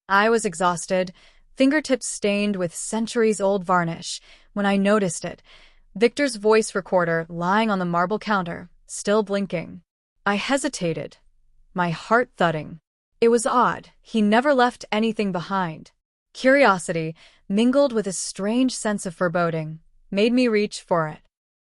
I was exhausted, fingertips stained with centuries-old varnish, when I noticed it. Victor's voice recorder lying on the marble counter, still blinking. I hesitated, my heart thudding. It was odd, he never left anything behind. Curiosity, mingled with a strange sense of foreboding, made me reach for it.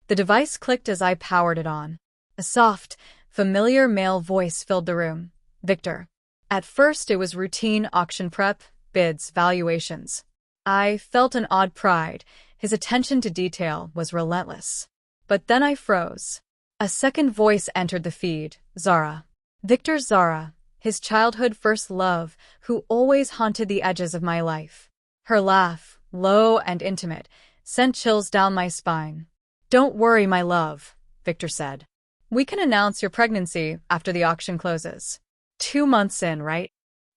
The device clicked as I powered it on. A soft, familiar male voice filled the room. Victor. At first it was routine auction prep, bids, valuations. I felt an odd pride. His attention to detail was relentless. But then I froze. A second voice entered the feed. Zara. Victor's Zara, his childhood first love, who always haunted the edges of my life. Her laugh, low and intimate, sent chills down my spine. "Don't worry, my love," Victor said. "We can announce your pregnancy after the auction closes. 2 months in, right?"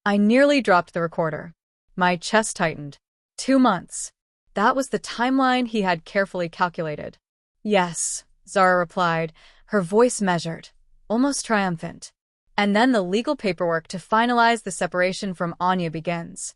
I nearly dropped the recorder. My chest tightened. 2 months. That was the timeline he had carefully calculated. "Yes," Zara replied, her voice measured, almost triumphant. "And then the legal paperwork to finalize the separation from Anya begins."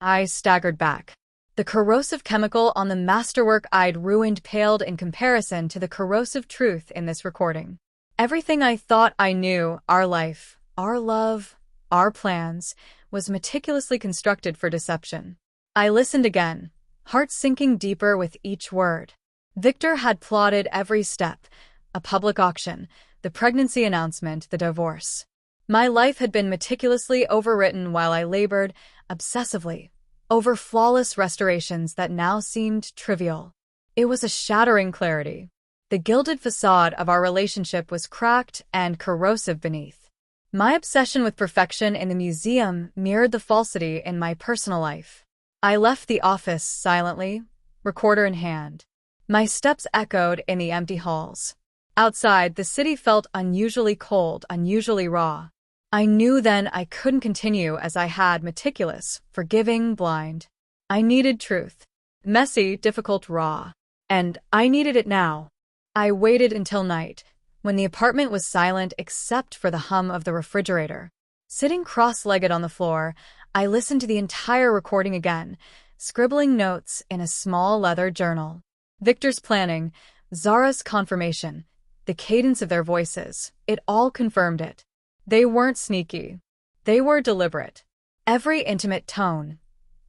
I staggered back. The corrosive chemical on the masterwork I'd ruined paled in comparison to the corrosive truth in this recording. Everything I thought I knew, our life, our love, our plans, was meticulously constructed for deception. I listened again, heart sinking deeper with each word. Victor had plotted every step: a public auction, the pregnancy announcement, the divorce. My life had been meticulously overwritten while I labored, obsessively, over flawless restorations that now seemed trivial. It was a shattering clarity. The gilded facade of our relationship was cracked and corrosive beneath. My obsession with perfection in the museum mirrored the falsity in my personal life. I left the office silently, recorder in hand. My steps echoed in the empty halls. Outside, the city felt unusually cold, unusually raw. I knew then I couldn't continue as I had, meticulous, forgiving, blind. I needed truth. Messy, difficult, raw. And I needed it now. I waited until night, when the apartment was silent except for the hum of the refrigerator. Sitting cross-legged on the floor, I listened to the entire recording again, scribbling notes in a small leather journal. Victor's planning, Zara's confirmation, the cadence of their voices, it all confirmed it. They weren't sneaky. They were deliberate. Every intimate tone,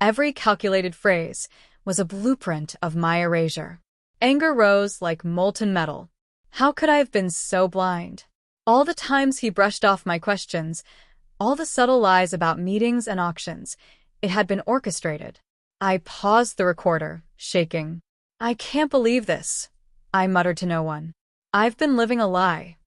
every calculated phrase, was a blueprint of my erasure. Anger rose like molten metal. How could I have been so blind? All the times he brushed off my questions, all the subtle lies about meetings and auctions, it had been orchestrated. I paused the recorder, shaking. "I can't believe this," I muttered to no one. "I've been living a lie."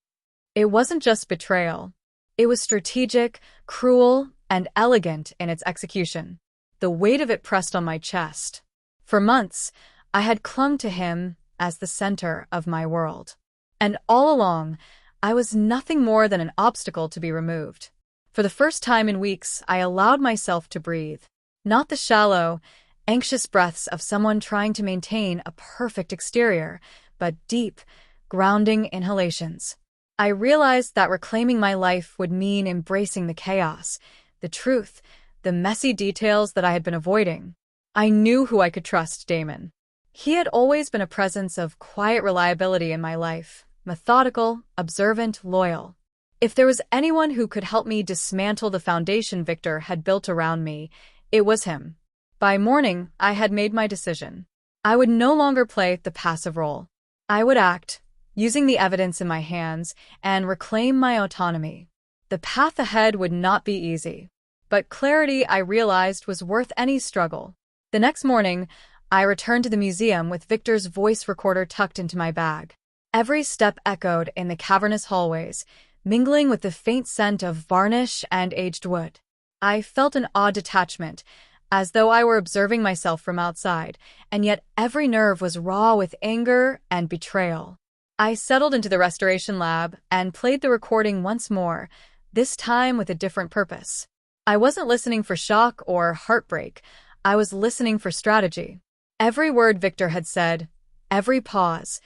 It wasn't just betrayal. It was strategic, cruel, and elegant in its execution. The weight of it pressed on my chest. For months, I had clung to him as the center of my world. And all along, I was nothing more than an obstacle to be removed. For the first time in weeks, I allowed myself to breathe. Not the shallow, anxious breaths of someone trying to maintain a perfect exterior, but deep, grounding inhalations. I realized that reclaiming my life would mean embracing the chaos, the truth, the messy details that I had been avoiding. I knew who I could trust, Damon. He had always been a presence of quiet reliability in my life, methodical, observant, loyal. If there was anyone who could help me dismantle the foundation Victor had built around me, it was him. By morning, I had made my decision. I would no longer play the passive role. I would act, using the evidence in my hands, and reclaim my autonomy. The path ahead would not be easy, but clarity, I realized, was worth any struggle. The next morning, I returned to the museum with Victor's voice recorder tucked into my bag. Every step echoed in the cavernous hallways, mingling with the faint scent of varnish and aged wood. I felt an odd detachment, as though I were observing myself from outside, and yet every nerve was raw with anger and betrayal. I settled into the restoration lab and played the recording once more, this time with a different purpose. I wasn't listening for shock or heartbreak. I was listening for strategy. Every word Victor had said, every pause,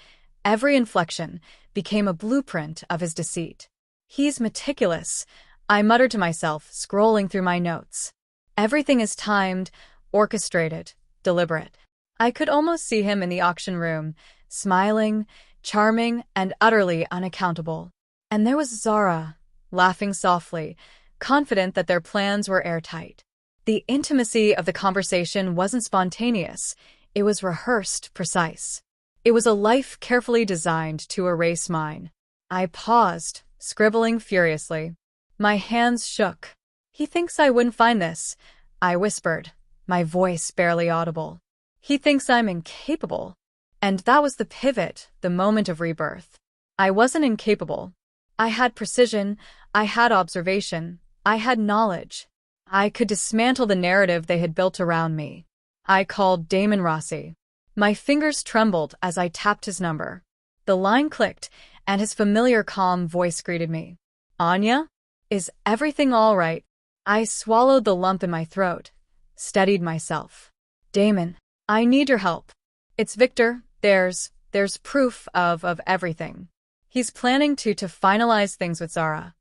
every inflection, became a blueprint of his deceit. "He's meticulous," I muttered to myself, scrolling through my notes. Everything is timed, orchestrated, deliberate. I could almost see him in the auction room, smiling, charming, and utterly unaccountable. And there was Zara, laughing softly, confident that their plans were airtight. The intimacy of the conversation wasn't spontaneous, it was rehearsed, precise. It was a life carefully designed to erase mine. I paused, scribbling furiously. My hands shook. "He thinks I wouldn't find this," I whispered, my voice barely audible. "He thinks I'm incapable." And that was the pivot, the moment of rebirth. I wasn't incapable. I had precision, I had observation, I had knowledge. I could dismantle the narrative they had built around me. I called Damon Rossi. My fingers trembled as I tapped his number. The line clicked, and his familiar calm voice greeted me. "Anya? Is everything all right?" I swallowed the lump in my throat, steadied myself. "Damon, I need your help. It's Victor. There's proof of everything. He's planning to finalize things with Zara."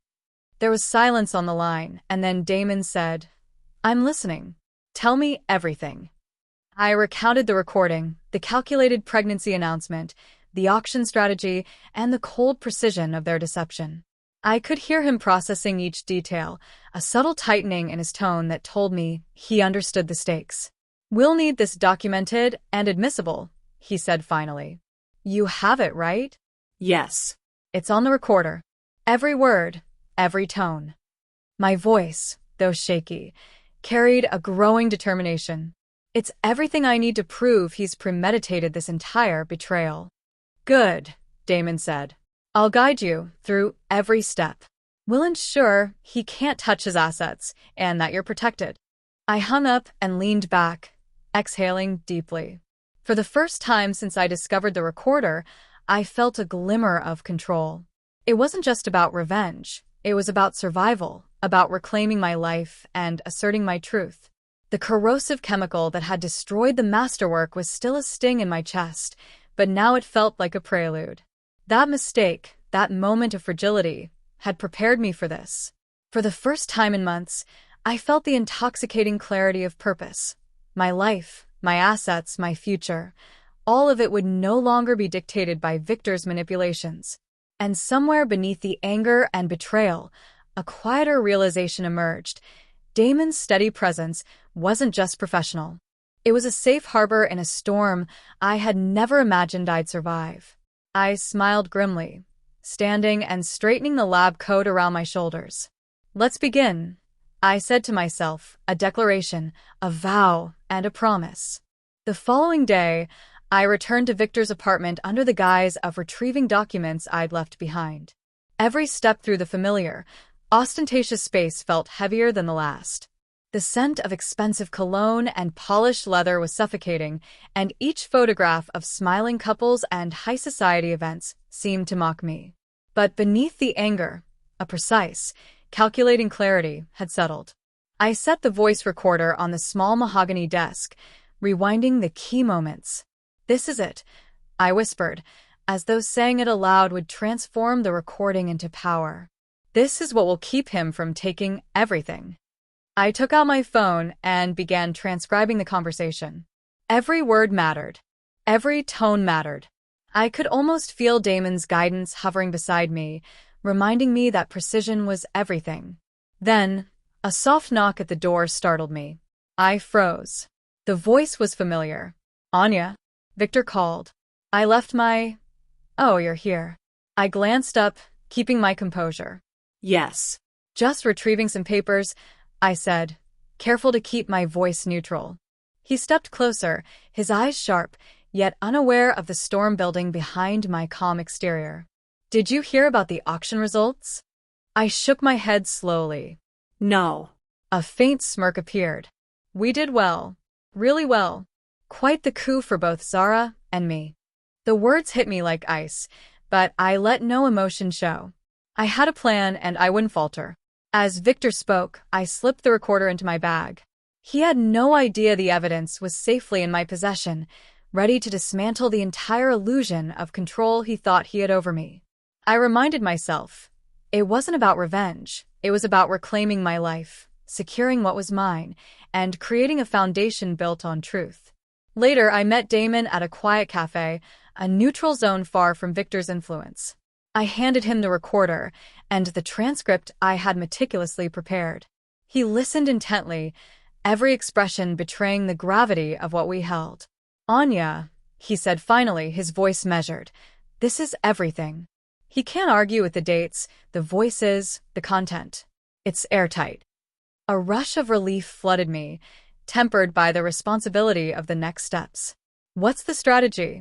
There was silence on the line, and then Damon said, "I'm listening. Tell me everything." I recounted the recording, the calculated pregnancy announcement, the auction strategy, and the cold precision of their deception. I could hear him processing each detail, a subtle tightening in his tone that told me he understood the stakes. "We'll need this documented and admissible," he said finally. "You have it, right?" Yes. "It's on the recorder. Every word, every tone." My voice, though shaky, carried a growing determination. "It's everything I need to prove he's premeditated this entire betrayal." "Good," Damon said. "I'll guide you through every step. We'll ensure he can't touch his assets and that you're protected." I hung up and leaned back, exhaling deeply. For the first time since I discovered the recorder, I felt a glimmer of control. It wasn't just about revenge. It was about survival, about reclaiming my life and asserting my truth. The corrosive chemical that had destroyed the masterwork was still a sting in my chest, but now it felt like a prelude. That mistake, that moment of fragility, had prepared me for this. For the first time in months, I felt the intoxicating clarity of purpose. My life, my assets, my future, all of it would no longer be dictated by Victor's manipulations. And somewhere beneath the anger and betrayal, a quieter realization emerged. Damon's steady presence wasn't just professional. It was a safe harbor in a storm I had never imagined I'd survive. I smiled grimly, standing and straightening the lab coat around my shoulders. "Let's begin," I said to myself, a declaration, a vow, and a promise. The following day, I returned to Victor's apartment under the guise of retrieving documents I'd left behind. Every step through the familiar, ostentatious space felt heavier than the last. The scent of expensive cologne and polished leather was suffocating, and each photograph of smiling couples and high society events seemed to mock me. But beneath the anger, a precise, calculating clarity had settled. I set the voice recorder on the small mahogany desk, rewinding the key moments. "This is it," I whispered, as though saying it aloud would transform the recording into power. "This is what will keep him from taking everything." I took out my phone and began transcribing the conversation. Every word mattered. Every tone mattered. I could almost feel Damon's guidance hovering beside me, reminding me that precision was everything. Then, a soft knock at the door startled me. I froze. The voice was familiar. "Anya," Victor called. I left my... "Oh, you're here." I glanced up, keeping my composure. Yes. "Just retrieving some papers," I said, careful to keep my voice neutral. He stepped closer, his eyes sharp, yet unaware of the storm building behind my calm exterior. "Did you hear about the auction results?" I shook my head slowly. No. A faint smirk appeared. "We did well. Really well. Quite the coup for both Zara and me." The words hit me like ice, but I let no emotion show. I had a plan and I wouldn't falter. As Victor spoke, I slipped the recorder into my bag. He had no idea the evidence was safely in my possession, ready to dismantle the entire illusion of control he thought he had over me. I reminded myself, it wasn't about revenge. It was about reclaiming my life, securing what was mine, and creating a foundation built on truth. Later, I met Damon at a quiet cafe, a neutral zone far from Victor's influence. I handed him the recorder and the transcript I had meticulously prepared. He listened intently, every expression betraying the gravity of what we held. "Anya," he said finally, his voice measured, "this is everything." He can't argue with the dates, the voices, the content. It's airtight. A rush of relief flooded me, tempered by the responsibility of the next steps. "What's the strategy?"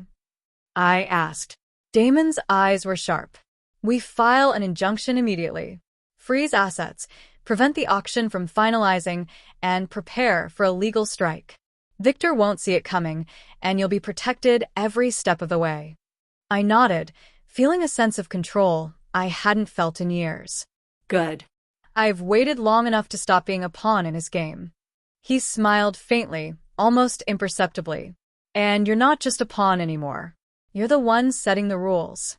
I asked. Damon's eyes were sharp. "We file an injunction immediately. Freeze assets, prevent the auction from finalizing, and prepare for a legal strike. Victor won't see it coming, and you'll be protected every step of the way." I nodded, feeling a sense of control I hadn't felt in years. Good. "I've waited long enough to stop being a pawn in his game." He smiled faintly, almost imperceptibly. "And you're not just a pawn anymore. You're the one setting the rules."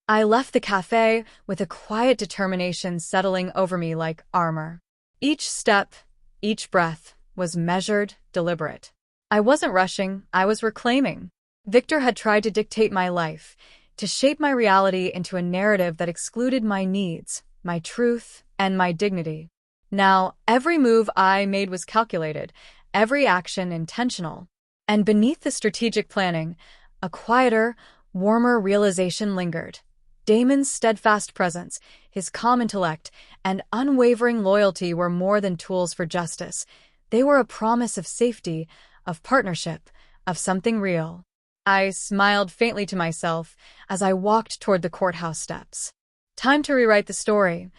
I left the cafe with a quiet determination settling over me like armor. Each step, each breath, was measured, deliberate. I wasn't rushing, I was reclaiming. Victor had tried to dictate my life, to shape my reality into a narrative that excluded my needs, my truth, and my dignity. Now, every move I made was calculated, every action intentional. And beneath the strategic planning, a quieter, warmer realization lingered. Damon's steadfast presence, his calm intellect, and unwavering loyalty were more than tools for justice. They were a promise of safety, of partnership, of something real. I smiled faintly to myself as I walked toward the courthouse steps. "Time to rewrite the story,"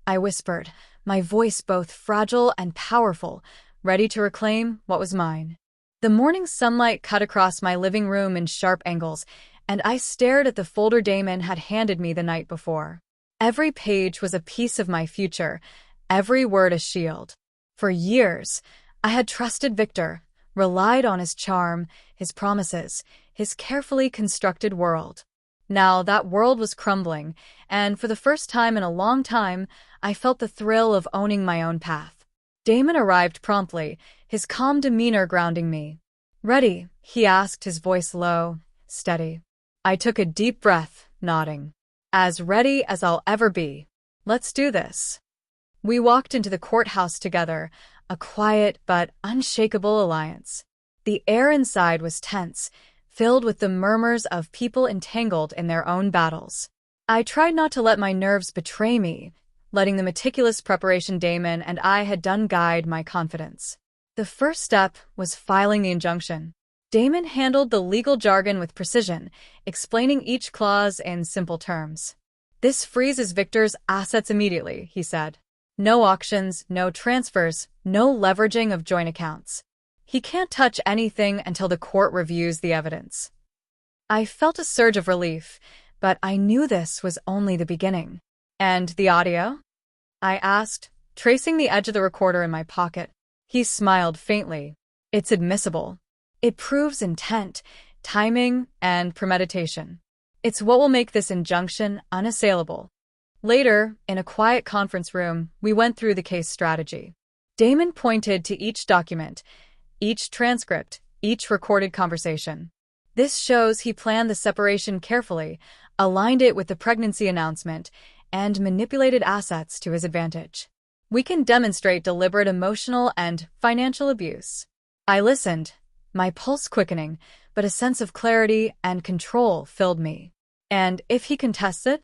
I whispered, my voice both fragile and powerful, ready to reclaim what was mine. The morning sunlight cut across my living room in sharp angles, and I stared at the folder Damon had handed me the night before. Every page was a piece of my future, every word a shield. For years, I had trusted Victor, relied on his charm, his promises, his carefully constructed world. Now that world was crumbling, and for the first time in a long time, I felt the thrill of owning my own path. Damon arrived promptly, his calm demeanor grounding me. "Ready?" he asked, his voice low, steady. I took a deep breath, nodding. "As ready as I'll ever be. Let's do this." We walked into the courthouse together, a quiet but unshakable alliance. The air inside was tense, filled with the murmurs of people entangled in their own battles. I tried not to let my nerves betray me, letting the meticulous preparation Damon and I had done guide my confidence. The first step was filing the injunction. Damon handled the legal jargon with precision, explaining each clause in simple terms. "This freezes Victor's assets immediately," he said. "No auctions, no transfers, no leveraging of joint accounts. He can't touch anything until the court reviews the evidence." I felt a surge of relief, but I knew this was only the beginning. "And the audio?" I asked, tracing the edge of the recorder in my pocket. He smiled faintly. "It's admissible. It proves intent, timing, and premeditation. It's what will make this injunction unassailable." Later, in a quiet conference room, we went through the case strategy. Damon pointed to each document, each transcript, each recorded conversation. This shows he planned the separation carefully, aligned it with the pregnancy announcement, and manipulated assets to his advantage. We can demonstrate deliberate emotional and financial abuse. I listened, my pulse quickening, but a sense of clarity and control filled me. "And if he contests it?"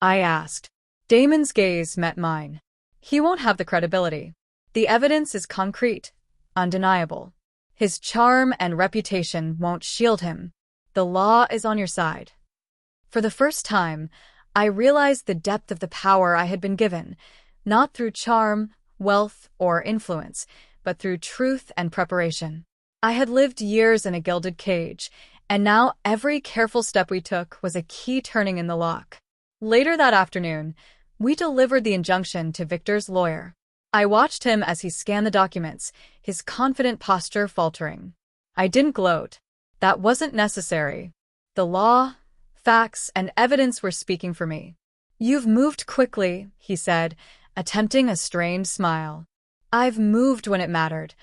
I asked. Damon's gaze met mine. "He won't have the credibility. The evidence is concrete, undeniable. His charm and reputation won't shield him. The law is on your side." For the first time, I realized the depth of the power I had been given, not through charm, wealth, or influence, but through truth and preparation. I had lived years in a gilded cage, and now every careful step we took was a key turning in the lock. Later that afternoon, we delivered the injunction to Victor's lawyer. I watched him as he scanned the documents, his confident posture faltering. I didn't gloat. That wasn't necessary. The law, facts, and evidence were speaking for me. "You've moved quickly," he said, attempting a strained smile. "I've moved when it mattered.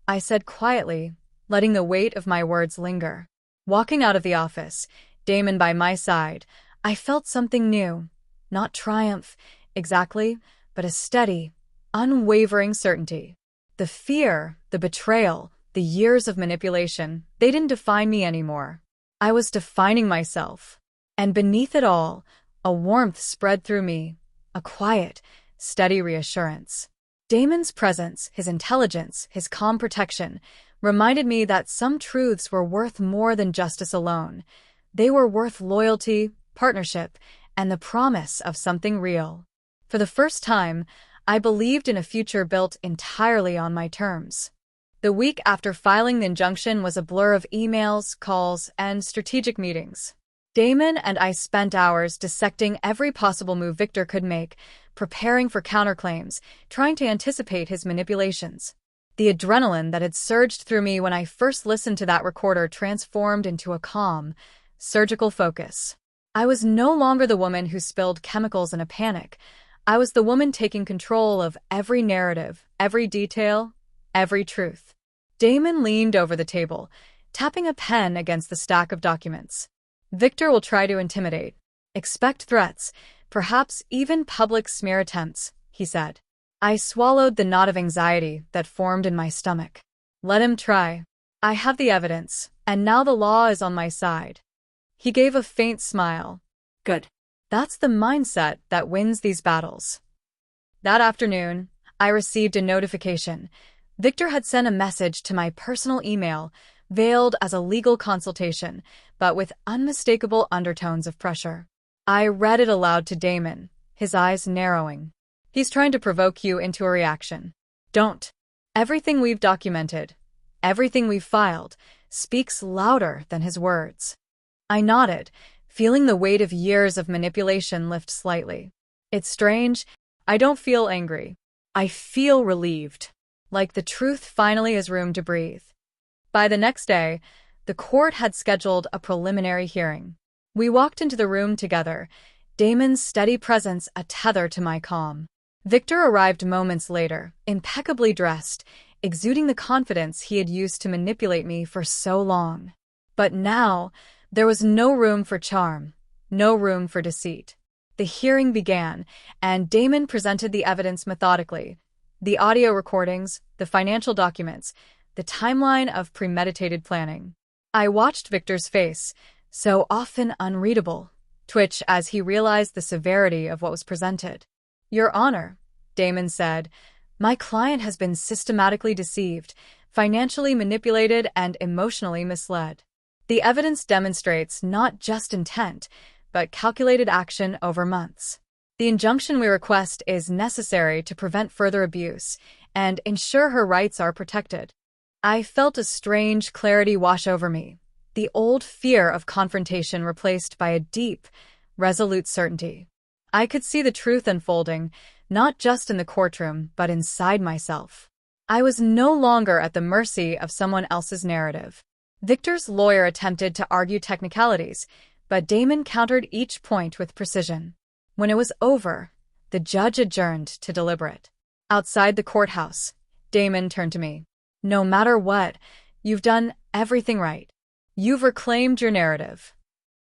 I said quietly, letting the weight of my words linger. Walking out of the office, Damon by my side, I felt something new. Not triumph, exactly, but a steady, unwavering certainty. The fear, the betrayal, the years of manipulation, they didn't define me anymore. I was defining myself. And beneath it all, a warmth spread through me, a quiet, steady reassurance. Damon's presence, his intelligence, his calm protection, reminded me that some truths were worth more than justice alone. They were worth loyalty, partnership, and the promise of something real. For the first time, I believed in a future built entirely on my terms. The week after filing the injunction was a blur of emails, calls, and strategic meetings. Damon and I spent hours dissecting every possible move Victor could make, preparing for counterclaims, trying to anticipate his manipulations. The adrenaline that had surged through me when I first listened to that recorder transformed into a calm, surgical focus. I was no longer the woman who spilled chemicals in a panic. I was the woman taking control of every narrative, every detail, every truth. Damon leaned over the table, tapping a pen against the stack of documents. Victor will try to intimidate. Expect threats, perhaps even public smear attempts, he said. I swallowed the knot of anxiety that formed in my stomach. Let him try. I have the evidence, and now the law is on my side. He gave a faint smile. Good. That's the mindset that wins these battles. That afternoon, I received a notification. Victor had sent a message to my personal email, veiled as a legal consultation, but with unmistakable undertones of pressure. I read it aloud to Damon, his eyes narrowing. He's trying to provoke you into a reaction. Don't. Everything we've documented, everything we've filed, speaks louder than his words. I nodded, feeling the weight of years of manipulation lift slightly. It's strange. I don't feel angry. I feel relieved, like the truth finally has room to breathe. By the next day, the court had scheduled a preliminary hearing. We walked into the room together, Damon's steady presence a tether to my calm. Victor arrived moments later, impeccably dressed, exuding the confidence he had used to manipulate me for so long. But now, there was no room for charm, no room for deceit. The hearing began, and Damon presented the evidence methodically. The audio recordings, the financial documents, the timeline of premeditated planning. I watched Victor's face, so often unreadable, twitch as he realized the severity of what was presented. Your Honor, Damon said, my client has been systematically deceived, financially manipulated, and emotionally misled. The evidence demonstrates not just intent, but calculated action over months. The injunction we request is necessary to prevent further abuse and ensure her rights are protected. I felt a strange clarity wash over me, the old fear of confrontation replaced by a deep, resolute certainty. I could see the truth unfolding, not just in the courtroom, but inside myself. I was no longer at the mercy of someone else's narrative. Victor's lawyer attempted to argue technicalities, but Damon countered each point with precision. When it was over, the judge adjourned to deliberate. Outside the courthouse, Damon turned to me. No matter what, you've done everything right. You've reclaimed your narrative.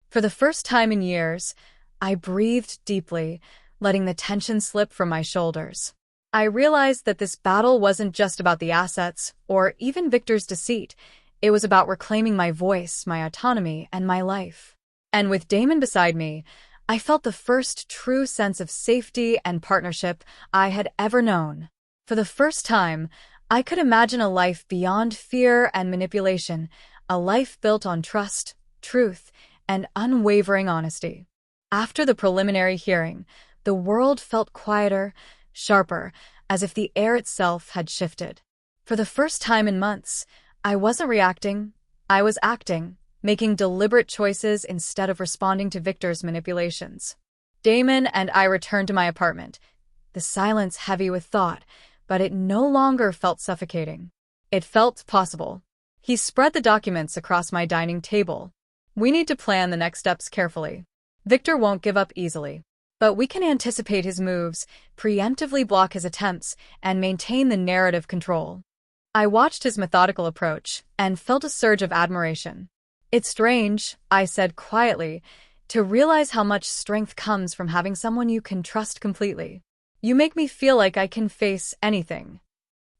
For the first time in years, I breathed deeply, letting the tension slip from my shoulders. I realized that this battle wasn't just about the assets or even Victor's deceit. It was about reclaiming my voice, my autonomy, and my life. And with Damon beside me, I felt the first true sense of safety and partnership I had ever known. For the first time, I could imagine a life beyond fear and manipulation, a life built on trust, truth, and unwavering honesty. After the preliminary hearing, the world felt quieter, sharper, as if the air itself had shifted. For the first time in months, I wasn't reacting, I was acting, making deliberate choices instead of responding to Victor's manipulations. Damon and I returned to my apartment, the silence heavy with thought, but it no longer felt suffocating. It felt possible. He spread the documents across my dining table. We need to plan the next steps carefully. Victor won't give up easily, but we can anticipate his moves, preemptively block his attempts, and maintain the narrative control. I watched his methodical approach and felt a surge of admiration. It's strange, I said quietly, to realize how much strength comes from having someone you can trust completely. You make me feel like I can face anything.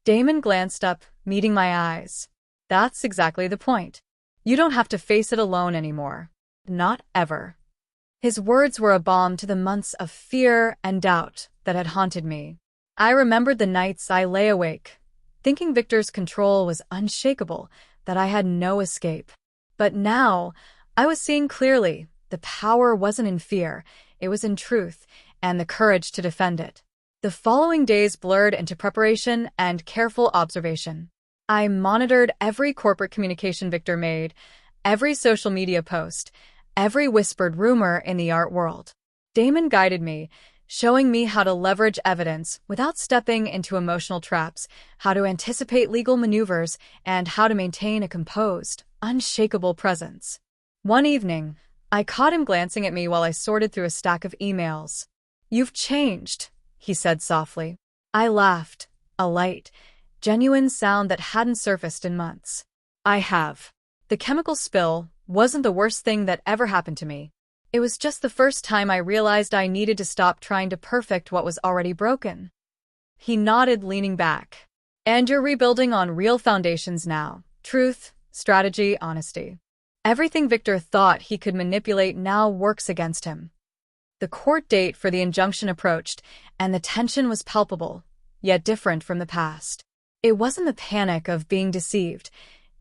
Damon glanced up, meeting my eyes. That's exactly the point. You don't have to face it alone anymore. Not ever. His words were a balm to the months of fear and doubt that had haunted me. I remembered the nights I lay awake, thinking Victor's control was unshakable, that I had no escape. But now, I was seeing clearly, the power wasn't in fear, it was in truth, and the courage to defend it. The following days blurred into preparation and careful observation. I monitored every corporate communication Victor made, every social media post, every whispered rumor in the art world. Damon guided me, showing me how to leverage evidence without stepping into emotional traps, how to anticipate legal maneuvers, and how to maintain a composed, unshakable presence. One evening, I caught him glancing at me while I sorted through a stack of emails. "You've changed," he said softly. I laughed, a light, genuine sound that hadn't surfaced in months. I have. The chemical spill wasn't the worst thing that ever happened to me. It was just the first time I realized I needed to stop trying to perfect what was already broken. He nodded, leaning back. "And you're rebuilding on real foundations now. Truth, strategy, honesty. Everything Victor thought he could manipulate now works against him." The court date for the injunction approached, and the tension was palpable, yet different from the past. It wasn't the panic of being deceived.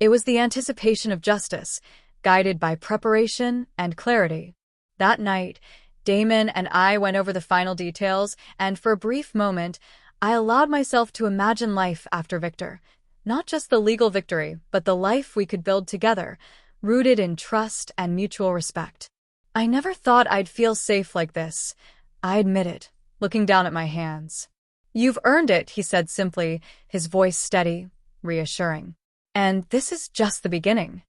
It was the anticipation of justice, guided by preparation and clarity. That night, Damon and I went over the final details, and for a brief moment, I allowed myself to imagine life after Victor. Not just the legal victory, but the life we could build together, rooted in trust and mutual respect. I never thought I'd feel safe like this, I admitted, looking down at my hands. "You've earned it," he said simply, his voice steady, reassuring. And this is just the beginning.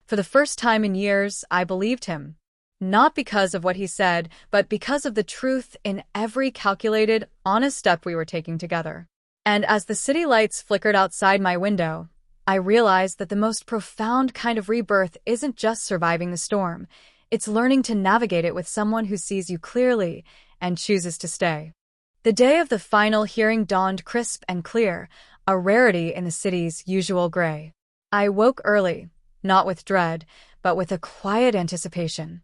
For the first time in years, I believed him. Not because of what he said, but because of the truth in every calculated, honest step we were taking together. And as the city lights flickered outside my window, I realized that the most profound kind of rebirth isn't just surviving the storm. It's learning to navigate it with someone who sees you clearly and chooses to stay. The day of the final hearing dawned crisp and clear, a rarity in the city's usual gray. I woke early, not with dread, but with a quiet anticipation.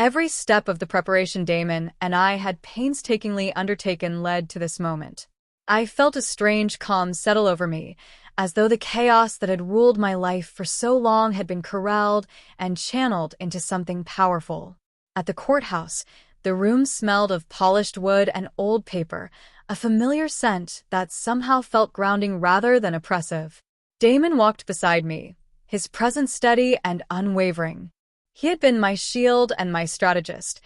Every step of the preparation Damon and I had painstakingly undertaken led to this moment. I felt a strange calm settle over me, as though the chaos that had ruled my life for so long had been corralled and channeled into something powerful. At the courthouse, the room smelled of polished wood and old paper, a familiar scent that somehow felt grounding rather than oppressive. Damon walked beside me, his presence steady and unwavering. He had been my shield and my strategist,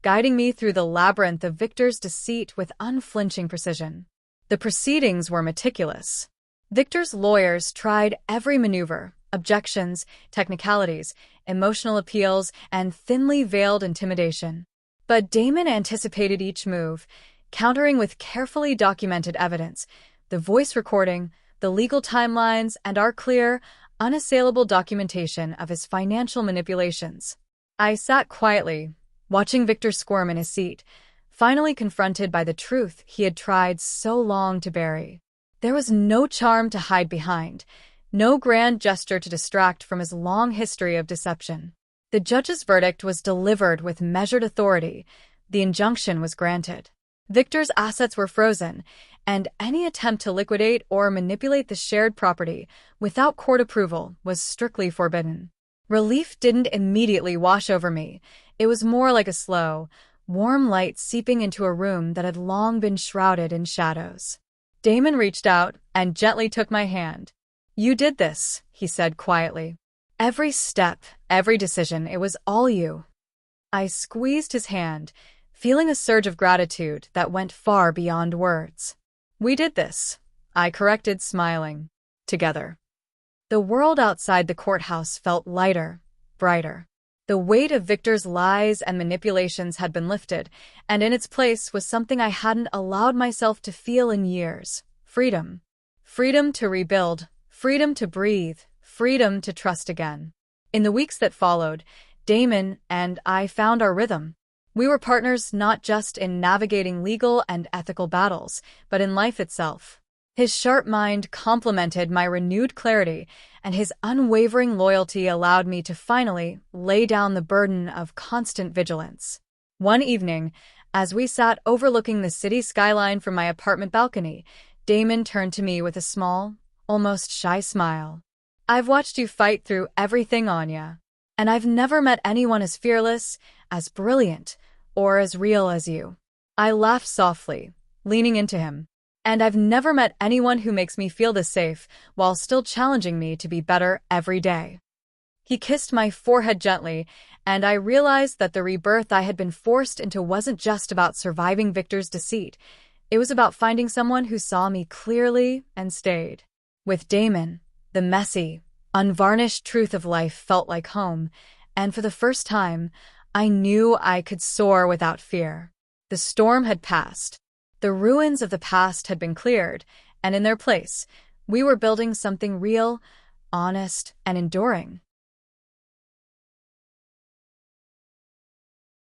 guiding me through the labyrinth of Victor's deceit with unflinching precision. The proceedings were meticulous. Victor's lawyers tried every maneuver, objections, technicalities, emotional appeals, and thinly veiled intimidation. But Damon anticipated each move, countering with carefully documented evidence, the voice recording, the legal timelines, and our clear, unassailable documentation of his financial manipulations. I sat quietly, watching Victor squirm in his seat, finally confronted by the truth he had tried so long to bury. There was no charm to hide behind, no grand gesture to distract from his long history of deception. The judge's verdict was delivered with measured authority. The injunction was granted. Victor's assets were frozen, and any attempt to liquidate or manipulate the shared property without court approval was strictly forbidden. Relief didn't immediately wash over me. It was more like a slow, warm light seeping into a room that had long been shrouded in shadows. Damon reached out and gently took my hand. "You did this," he said quietly. "Every step, every decision, it was all you." I squeezed his hand, feeling a surge of gratitude that went far beyond words. "We did this," I corrected, smiling. "Together." The world outside the courthouse felt lighter, brighter. The weight of Victor's lies and manipulations had been lifted, and in its place was something I hadn't allowed myself to feel in years. Freedom. Freedom to rebuild. Freedom to breathe, freedom to trust again. In the weeks that followed, Damon and I found our rhythm. We were partners not just in navigating legal and ethical battles, but in life itself. His sharp mind complemented my renewed clarity, and his unwavering loyalty allowed me to finally lay down the burden of constant vigilance. One evening, as we sat overlooking the city skyline from my apartment balcony, Damon turned to me with a small, almost shy smile. "I've watched you fight through everything, Anya, and I've never met anyone as fearless, as brilliant, or as real as you." I laughed softly, leaning into him. "And I've never met anyone who makes me feel this safe while still challenging me to be better every day." He kissed my forehead gently, and I realized that the rebirth I had been forced into wasn't just about surviving Victor's deceit. It was about finding someone who saw me clearly and stayed. With Damon, the messy, unvarnished truth of life felt like home, and for the first time, I knew I could soar without fear. The storm had passed. The ruins of the past had been cleared, and in their place, we were building something real, honest, and enduring.